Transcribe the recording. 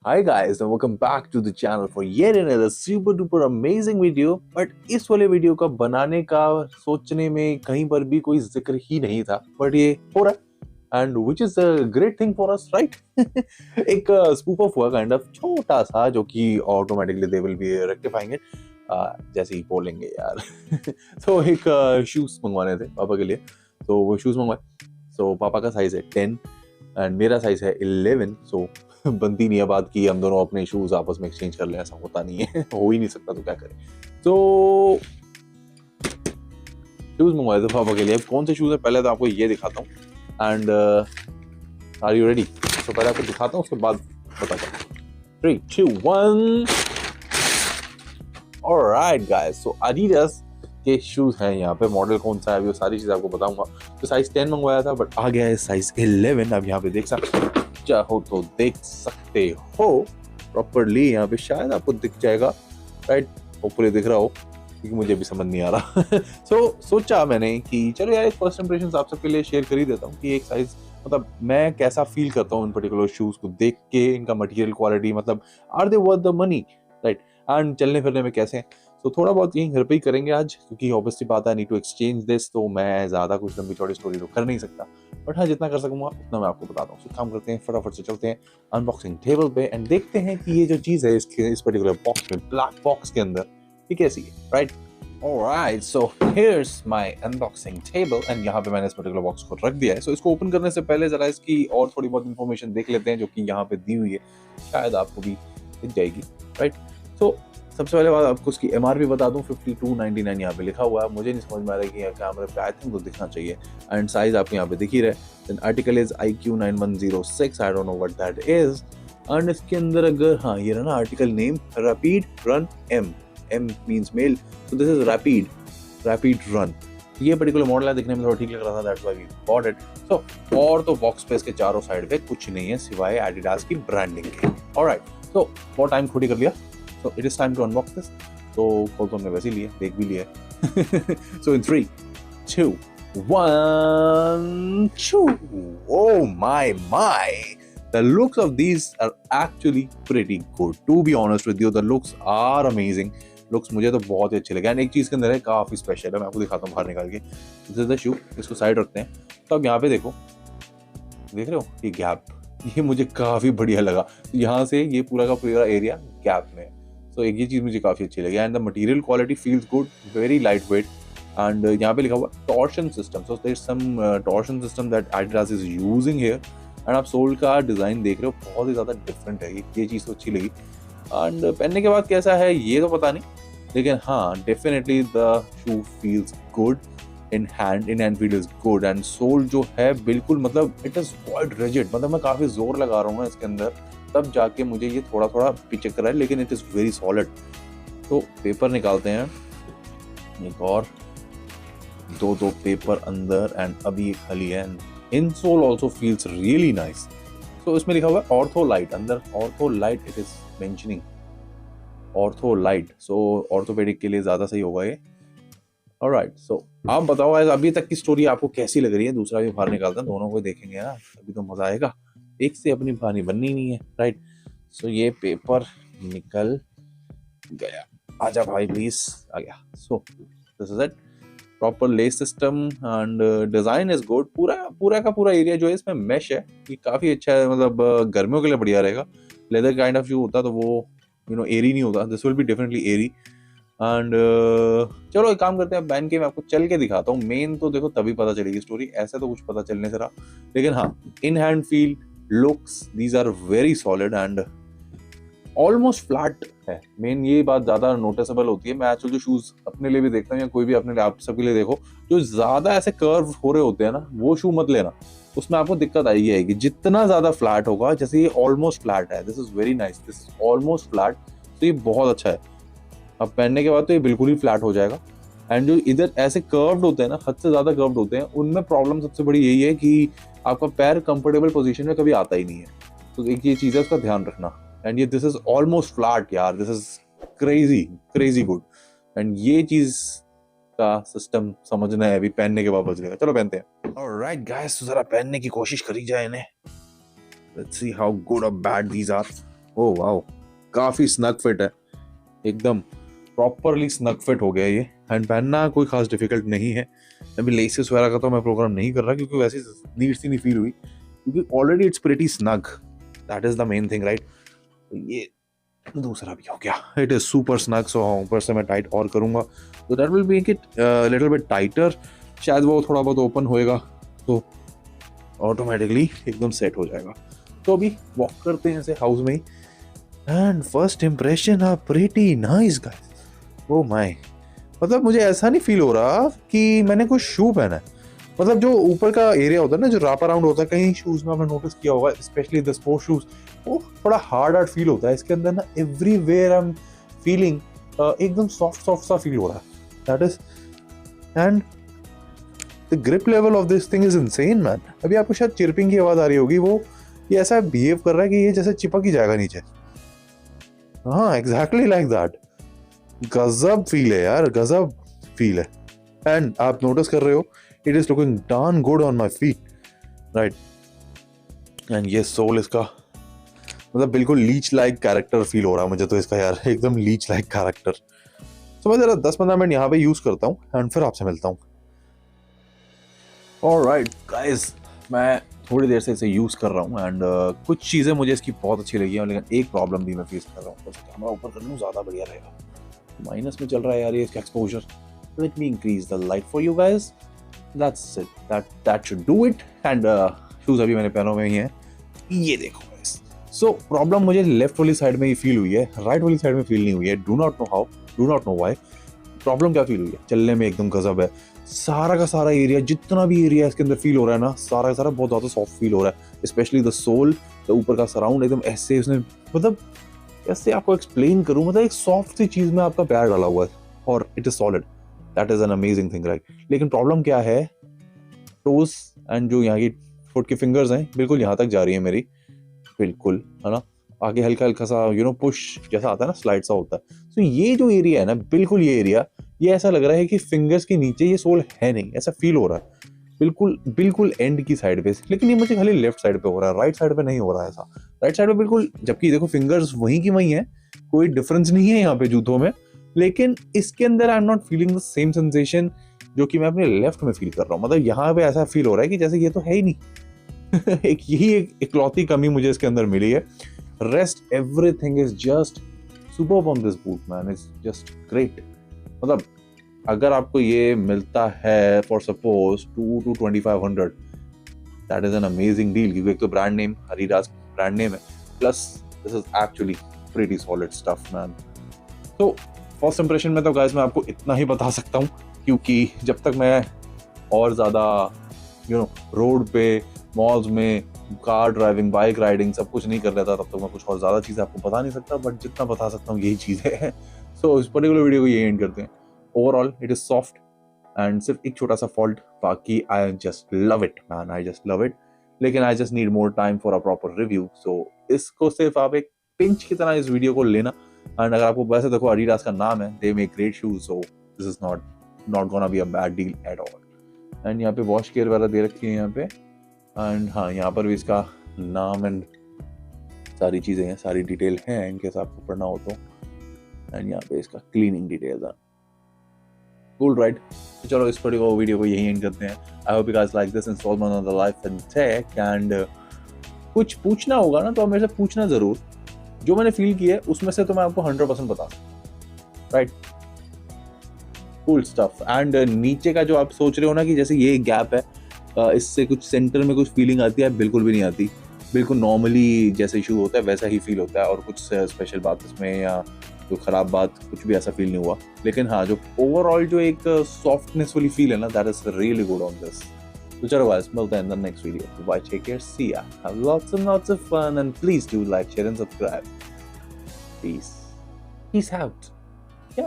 Hi guys and welcome back to the channel for yet another super duper amazing video। But इस वाले video का बनाने का सोचने में कहीं पर भी कोई जिक्र ही नहीं था, बट ये हो रहा है and which is a great thing for us, right. एक स्पूफ ऑफ हुआ काइंड ऑफ छोटा सा, जो कि automatically they will be rectifying it जैसे ही बोलेंगे यार। तो एक शूज मंगवाने थे पापा के लिए, तो वो शूज मंगवाए। सो पापा का साइज है 10 एंड मेरा साइज है 11। सो बनती नहीं है बात की हम दोनों अपने शूज आपस में एक्सचेंज कर लें, ऐसा होता नहीं है। हो ही नहीं सकता, तो क्या करें। तो शूज मंगवाए थे पापा के लिए। कौन से शूज है पहले तो आपको ये दिखाता हूँ एंड आर यू रेडी? तो पहले आपको दिखाता हूँ, उसके बाद बताता हूँ। 3, 2, 1। ऑलराइट गाइस, सो एडिडास के शूज हैं यहाँ पे। मॉडल कौन सा है वो सारी चीजें आपको बताऊंगा। तो साइज 10 मंगवाया था बट आ गया है साइज 11। अब यहाँ पे देख सकते चाहो तो देख सकते हो प्रॉपरली, यहाँ पे शायद आपको दिख जाएगा, राइट। होपफुली दिख रहा हो क्योंकि मुझे भी समझ नहीं आ रहा। सोचा मैंने कि चलो यार एक फर्स्ट इंप्रेशन आप सबके लिए शेयर कर ही देता हूँ कि एक साइज मतलब मैं कैसा फील करता हूँ इन पर्टिकुलर शूज को देख के, इनका मटेरियल क्वालिटी, मतलब are they worth the money, right. And चलने फिरने में कैसे हैं। तो थोड़ा बहुत यहीं घर पे ही करेंगे आज, क्योंकि ऑब्वियसली बात है नीड टू एक्सचेंज दिस, तो मैं ज्यादा कुछ लंबी चौड़ी स्टोरी तो कर नहीं सकता, बट हाँ जितना कर सकूंगा उतना मैं आपको बताता हूँ। तो काम करते हैं, फटाफट से चलते हैं अनबॉक्सिंग टेबल पे एंड देखते हैं कि ये जो चीज है इस पर्टिकुलर बॉक्स में, ब्लैक बॉक्स के अंदर, ये कैसी है, right. Alright, so here's my unboxing table and यहाँ पे मैंने इस पर्टिकुलर बॉक्स को रख दिया है। इसको ओपन करने से पहले जरा इसकी और थोड़ी बहुत इन्फॉर्मेशन देख लेते हैं जो कि यहाँ पे दी हुई है, शायद आपको भी दिख जाएगी, राइट। तो सबसे पहले बात आपको उसकी MRP बता दूं, 5299 यहाँ पे लिखा हुआ है। मुझे नहीं समझ में आ रहा है कि कैमरे पे आई थिंक तो दिखना चाहिए एंड साइज आपको यहाँ पे दिख ही रहा है। Then article is IQ9106, I don't know what that is. And इसके अंदर अगर हाँ ये रहा ना article name, rapid run M means male, so this is rapid run. ये पर्टिकुलर मॉडल है, दिखने में थोड़ा ठीक लग रहा था, that's why we bought it. So और तो बॉक्स पे इसके चारों साइड पे कुछ नहीं है सिवाय एडिडास की ब्रांडिंग के। ऑलराइट, सो बहुत टाइम खोटी कर लिया, so it is time to unbox this। तो खोल तो हमने वैसे ही लिया, देख भी लिया है। So in 3, 2, 1, shoo! Oh my! The looks of these are actually pretty good. To be honest with you, the looks are amazing. Looks मुझे तो बहुत ही अच्छे लगे एंड एक चीज़ के अंदर है काफ़ी स्पेशल है, मैं आपको दिखाता हूँ बाहर निकाल के। दिस इज द शू, इसको साइड रखते हैं। तो अब यहाँ पे देखो, देख रहे हो ये गैप, ये मुझे काफ़ी बढ़िया लगा। यहाँ से ये पूरा का पूरा एरिया गैप में, तो एक ये चीज़ मुझे काफ़ी अच्छी लगी and the material quality feels good, very light weight. And यहाँ पे लिखा हुआ torsion system, so there is some torsion system that Adidas is using here. And आप सोल का डिज़ाइन देख रहे हो, बहुत ही ज़्यादा डिफरेंट है, ये चीज़ तो अच्छी लगी। एंड पहनने के बाद कैसा है ये तो पता नहीं, लेकिन हाँ definitely the shoe feels good in hand feel is good and sole जो है बिल्कुल, मतलब इट इज क्वाइट रिजिड, मतलब मैं काफ़ी जोर लगा रहा हूँ ना इसके अंदर, तब जाके मुझे ये थोड़ा थोड़ा पीछे कर रहा है, लेकिन इट इज़ वेरी सॉलिड। तो पेपर निकालते हैं, एक और दो पेपर अंदर एंड अभी एक खाली है। Insole also feels really nice. तो इसमें लिखा हुआ है ऑर्थो लाइट, अंदर ortho light it is mentioning ortho light, so orthopaedic के लिए ज़्यादा सही होगा ये। ऑलराइट, सो आप बताओ आज अभी तक की स्टोरी आपको कैसी लग रही है। दूसरा भी बाहर निकालते हैं, दोनों को देखेंगे ना, अभी तो मजा आएगा, एक से अपनी कहानी बननी नहीं है, राइट। सो ये पेपर निकल गया, आजा भाई प्लीज, आ गया। सो this is it, proper less system and design is good. पूरा का पूरा एरिया जो है इसमें मेश है, ये काफी अच्छा है, मतलब गर्मियों के लिए बढ़िया रहेगा। लेदर काइंड ऑफ शू होता तो वो एरी नहीं होता, this will be definitely airy. And चलो एक काम करते हैं, पहन के मैं आपको चल के दिखाता हूँ। मेन तो देखो तभी पता चलेगी स्टोरी, ऐसे तो कुछ पता चलने से रहा, लेकिन हाँ in hand feel looks these are very solid and almost flat है। मेन ये बात ज्यादा नोटिसेबल होती है। मैं आजकल जो शूज अपने लिए भी देखता हूँ या कोई भी अपने लिए, आप सबके लिए देखो, जो ज्यादा ऐसे कर्व हो रहे होते हैं ना, वो शू मत लेना, उसमें आपको दिक्कत आएगी। जितना ज्यादा फ्लैट होगा, जैसे ये ऑलमोस्ट फ्लैट है, this is very nice, this almost flat, तो ये बहुत अच्छा है। अब पहनने के बाद तो ये बिल्कुल ही फ्लैट हो जाएगा। एंड जो इधर ऐसे कर्व्ड होते हैं ना, हद से ज्यादा कर्व्ड होते हैं, उनमें प्रॉब्लम सबसे बड़ी यही है कि आपका पैर कंफर्टेबल पोजीशन में कभी आता ही नहीं है। तो एक ये चीज है, उसका ध्यान रखना। एंड ये दिस इज ऑलमोस्ट फ्लैट यार, this is crazy good. And ये चीज का सिस्टम समझना है, अभी पहनने के बाद बच गया। चलो पहनते हैं। ऑलराइट गाइस, तो जरा पहनने की कोशिश करी जाए इन्हें, लेट्स सी हाउ गुड और bad these are. Oh wow, काफी स्नग फिट है, एकदम प्रॉपरली स्नग फिट हो गया ये। एंड पहनना कोई खास डिफिकल्ट नहीं है। अभी लेसेस वगैरह का तो मैं प्रोग्राम नहीं कर रहा क्योंकि वैसे नीड सी नहीं फील हुई, क्योंकि already it's pretty snug, that is the main thing right. ये दूसरा भी हो गया, it is super snug, so ऊपर से मैं टाइट और करूंगा तो that will make it little bit tighter, शायद वो थोड़ा बहुत ओपन होएगा तो ऑटोमेटिकली एकदम सेट हो जाएगा। तो अभी वॉक करते हैं ऐसे हाउस में ही। And first impression are pretty nice guys. Oh my, मतलब मुझे ऐसा नहीं फील हो रहा कि मैंने कोई शू पहना है। मतलब जो ऊपर का एरिया होता है ना, जो रैप अराउंड होता है, कहीं शूज में आपने नोटिस किया होगा, स्पेशली द स्पोर्ट्स शूज, वो थोड़ा हार्ड फील होता है। इसके अंदर ना एवरीवेयर आई एम फीलिंग एकदम सॉफ्ट सा फील हो रहा है, that is, and the grip level of this thing is insane man. अभी आपको शायद चिरपिंग की आवाज आ रही होगी, वो ये ऐसा बिहेव कर रहा है कि ये जैसे चिपक ही जाएगा नीचे। हाँ एग्जैक्टली लाइक दैट। गजब फील है यार, गजब फील है। एंड आप नोटिस कर रहे हो, it is looking done good on my feet right. And ये सोल इसका मतलब बिल्कुल लीच लाइक कैरेक्टर फील हो रहा है मुझे तो इसका यार, एकदम लीच लाइक कैरेक्टर। तो मैं जरा 10-15 मिनट यहाँ पे यूज करता हूँ एंड फिर आपसे मिलता हूँ। ऑलराइट गाइस, मैं थोड़ी देर से इसे यूज कर रहा हूँ एंड कुछ चीजें मुझे इसकी बहुत अच्छी लगी हैं, लेकिन एक प्रॉब्लम भी मैं फेस कर रहा हूँ। बस कैमरा ऊपर कर लूँ ज्यादा बढ़िया रहेगा। माइनस में चल रहा है यार ये इसका exposure. Let me increase the light for you guys, that's it, that should do it. And shoes अभी मैंने पहने हुए ही हैं, ये देखो गाइस। सो प्रॉब्लम मुझे लेफ्ट वाली साइड में ही फील हुई है, राइट वाली साइड में फील नहीं हुई है। Do not know how, do not know why. Problem क्या फील हुई है, चलने में एकदम गजब है। सारा का सारा एरिया, जितना भी एरिया इसके अंदर फील हो रहा है ना, सारा का सारा बहुत ज्यादा सॉफ्ट फील हो रहा है। स्पेशली द सोल, द ऊपर का सराउंड एकदम ऐसे उसने, मतलब कैसे आपको एक्सप्लेन करूं, मतलब एक सॉफ्ट सी चीज में आपका प्यार डाला हुआ है और it is solid, that is an amazing thing right. लेकिन प्रॉब्लम क्या है, टोस एंड जो यहाँ की फुट की फिंगर्स हैं बिल्कुल यहाँ तक जा रही है मेरी, बिल्कुल है ना। आगे हल्का हल्का सा पुश जैसा आता है ना, स्लाइड सा होता है। तो ये जो एरिया है ना, बिल्कुल ये एरिया, ये ऐसा लग रहा है कि फिंगर्स के नीचे ये सोल है नहीं, ऐसा फील हो रहा है बिल्कुल बिल्कुल एंड की साइड पे। लेकिन ये मुझे खाली लेफ्ट साइड पे हो रहा है, राइट साइड पे नहीं हो रहा है ऐसा। राइट साइड पे बिल्कुल, जबकि देखो फिंगर्स वहीं की वहीं है, कोई डिफरेंस नहीं है यहाँ पे जूतों में, लेकिन इसके अंदर I am not feeling the same sensation जो कि मैं अपने लेफ्ट में फील कर रहा हूँ। मतलब यहाँ पे ऐसा फील हो रहा है कि जैसे ये तो है ही नहीं। एक यही एक इकलौती कमी मुझे इसके अंदर मिली है। Rest everything is just superb on this boot man, is just great. मतलब अगर आपको ये मिलता है for suppose 2 to 2500, that is an amazing deal, क्योंकि एक तो brand name Adidas brand name है, plus this is actually pretty solid stuff man. तो फर्स्ट इंप्रेशन में तो गाइस मैं आपको इतना ही बता सकता हूँ, क्योंकि जब तक मैं और ज़्यादा रोड पे, मॉल्स में, कार ड्राइविंग, बाइक राइडिंग सब कुछ नहीं कर लेता, तब तक मैं कुछ और ज़्यादा चीज़ें आपको बता नहीं सकता। बट जितना बता सकता हूँ यही चीज़ें हैं। सो इस पर्टिकुलर वीडियो को यही एंड करते हैं। Overall it is soft and सिर्फ एक छोटा सा फॉल्ट, बाकी I just love it man, I just love it. लेकिन I just need more time for a proper review. So इसको सिर्फ आप एक पिंच की तरह इस वीडियो को लेना। एंड अगर आपको वैसे देखो एडिडास का नाम है, they make great shoes, so this is not gonna be a bad deal at all. And यहाँ पे वॉश केयर वगैरह दे रखी है यहाँ पे। एंड हाँ, यहाँ पर भी इसका नाम एंड सारी चीज़ें हैं, सारी डिटेल हैं इनके साथ आपको पढ़ना हो तो। एंड यहाँ पे इसका क्लीनिंग डिटेल्स है। Cool right. तो चलो इस पर्टिकुलर वीडियो को यही एंड करते हैं। I hope you guys like this installment on the life and tech. And कुछ पूछना होगा ना तो आप मेरे से पूछना जरूर, जो मैंने फील किया है उसमें से तो मैं आपको 100% बता सकता हूँ राइट। Cool stuff. एंड नीचे का जो आप सोच रहे हो ना कि जैसे ये गैप है, इससे कुछ सेंटर में कुछ फीलिंग आती है, बिल्कुल भी नहीं आती। बिल्कुल नॉर्मली जैसे इशू होता है वैसा ही फील होता है, और कुछ स्पेशल बात इसमें या जो खराब बात कुछ भी ऐसा फील नहीं हुआ। लेकिन हाँ, जो ओवरऑल जो एक सॉफ्टनेस वाली फील है ना, that is really good on this. तो चलो गाइस, मिलते हैं in the next video. Bye, take care, see ya, have lots and lots of fun and please do like, share and subscribe. Peace out. Yo.